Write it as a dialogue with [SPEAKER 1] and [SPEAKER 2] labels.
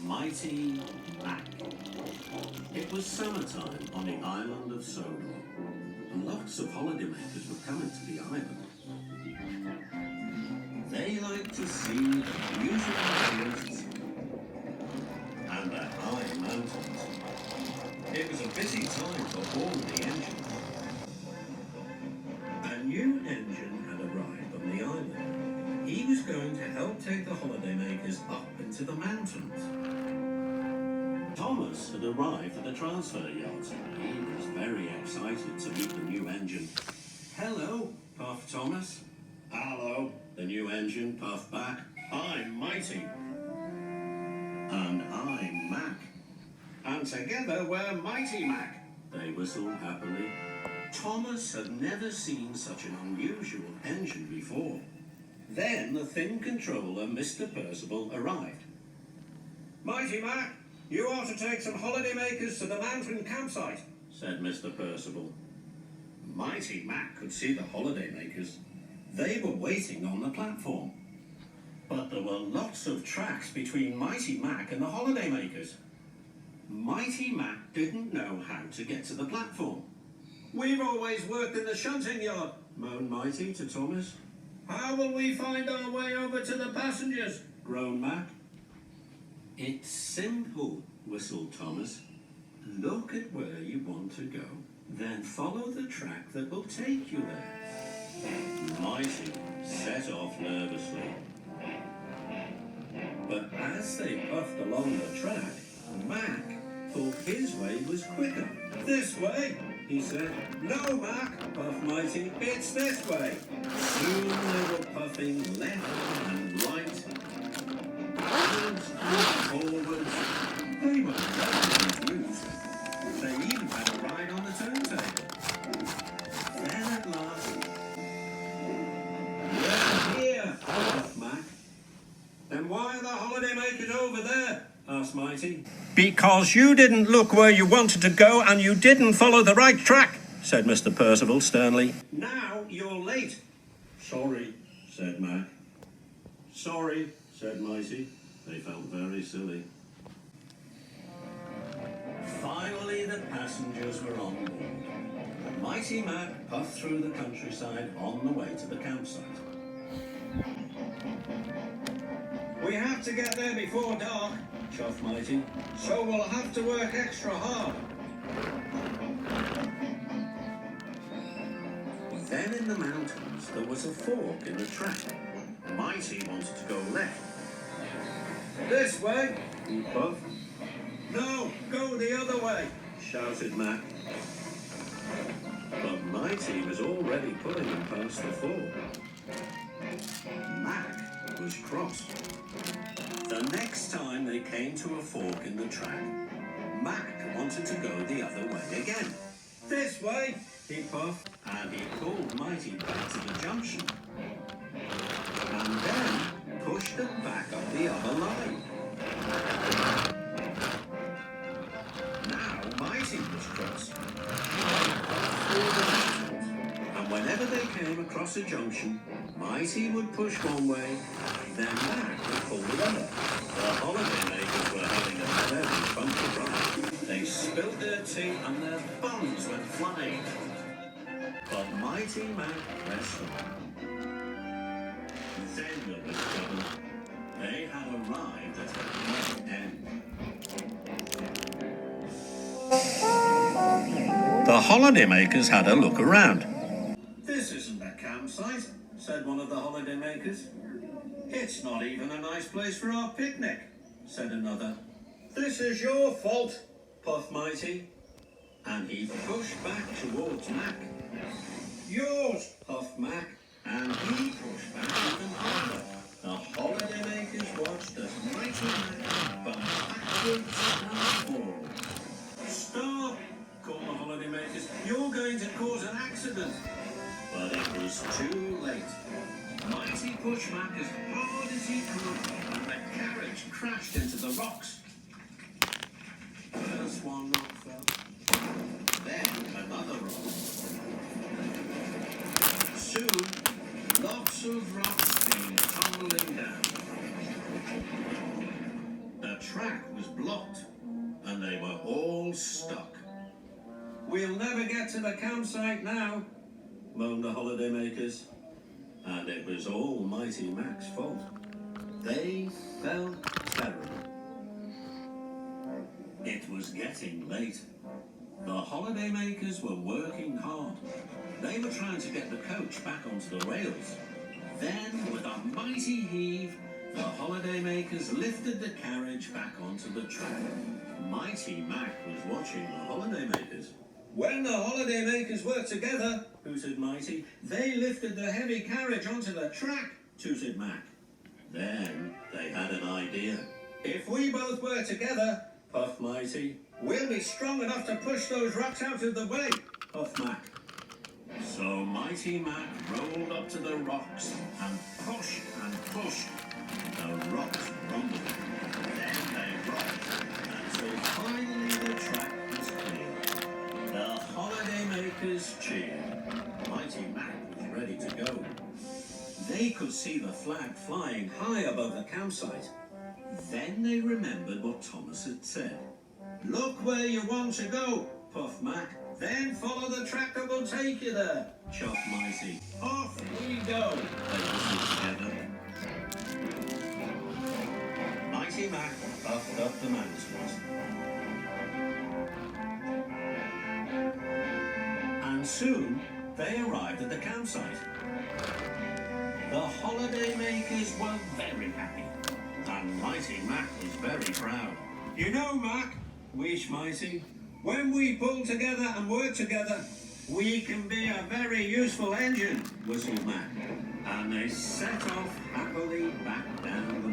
[SPEAKER 1] Mighty Mac. It was summertime on the island of Sodor, and lots of holidaymakers were coming to the island. They liked to see the beautiful forests and the high mountains. It was a busy time for all the engines. A new engine had arrived on the island. He was going to help take the holidaymakers up into the mountains. Thomas had arrived at the transfer yards. He was very excited to meet the new engine. "Hello," puffed Thomas. "Hello," the new engine puffed back. "I'm Mighty." "And I'm Mac. And together we're Mighty Mac," they whistled happily. Thomas had never seen such an unusual engine before. Then the Thin Controller, Mr. Percival, arrived. "Mighty Mac, you are to take some holidaymakers to the mountain campsite," said Mr. Percival. Mighty Mac could see the holidaymakers. They were waiting on the platform. But there were lots of tracks between Mighty Mac and the holidaymakers. Mighty Mac didn't know how to get to the platform. "We've always worked in the shunting yard," moaned Mighty to Thomas. "How will we find our way over to the passengers?" groaned Mac. "It's simple," whistled Thomas. "Look at where you want to go, then follow the track that will take you there." Mighty set off nervously. But as they puffed along the track, Mac thought his way was quicker. "This way," he said. "No, Mac," puffed Mighty, "it's this way." Soon they were puffing left and right, backwards and forwards. They were very confused. They even had a ride on the turntable. Then at last, "We're here," puffed Mac. "Then why are the holidaymakers over there?" asked Mighty. "Because you didn't look where you wanted to go and you didn't follow the right track," said Mr. Percival sternly. "Now you're late." "Sorry," said Mac. "Sorry," said Mighty. They felt very silly. Finally, the passengers were on board. Mighty Mac puffed through the countryside on the way to the campsite. "We have to get there before dark," chuffed Mighty, "so we'll have to work extra hard." Then in the mountains there was a fork in the track. Mighty wanted to go left. "This way," he puffed. "No, go the other way," shouted Mac. But Mighty was already pulling him past the fork. Mac was cross. The next time they came to a fork in the track, Mac wanted to go the other way again. "This way," he puffed, and he pulled Mighty back to the junction, and then pushed them back up the other line. Now Mighty was cross. And whenever they came across a junction, Mighty would push one way, then Mac would pull the other. The holidaymakers were having a very bumpy ride. They spilled their tea and their buns went flying. But Mighty Mac pressed on. Then there was trouble. They had arrived at a dead end. The holidaymakers had a look around. "This isn't a campsite," said one of the holidaymakers. "It's not even a nice place for our picnic," said another. "This is your fault," puffed Mighty, and he pushed back towards Mac. "Yours," puffed Mac, and he pushed back even harder. The holidaymakers watched as Mighty Mac bumped backwards and forward. "Stop!" called the holidaymakers. "You're going to cause an accident." But it was too late. Mighty pushed Mac as hard as he could, and the carriage crashed into the rocks. First one rock fell, then another rock. Soon, lots of rocks came tumbling down. The track was blocked, and they were all stuck. "We'll never get to the campsite now," moaned the holidaymakers. And it was all Mighty Mac's fault. They felt terrible. It was getting late. The holidaymakers were working hard. They were trying to get the coach back onto the rails. Then, with a mighty heave, the holidaymakers lifted the carriage back onto the track. Mighty Mac was watching the holidaymakers. "When the holidaymakers worked together," hooted Mighty, "they lifted the heavy carriage onto the track," tooted Mac. Then they had an idea. "If we both work together," puffed Mighty, "we'll be strong enough to push those rocks out of the way," puffed Mac. So Mighty Mac rolled up to the rocks and pushed and pushed. The rocks rumbled. Then they rocked until finally the track was clear. The holidaymakers cheered. Mighty Mac was ready to go. They could see the flag flying high above the campsite. Then they remembered what Thomas had said. "Look where you want to go," puffed Mac. "Then follow the track that will take you there," chuffed Mighty. "Off we go," they whistled together. Mighty Mac puffed up the mountains. And soon they arrived at the campsite. The holidaymakers were very happy, and Mighty Mac was very proud. "You know, Mac," wheezed Mighty, "when we pull together and work together, we can be a very useful engine," whistled Mac. And they set off happily back down the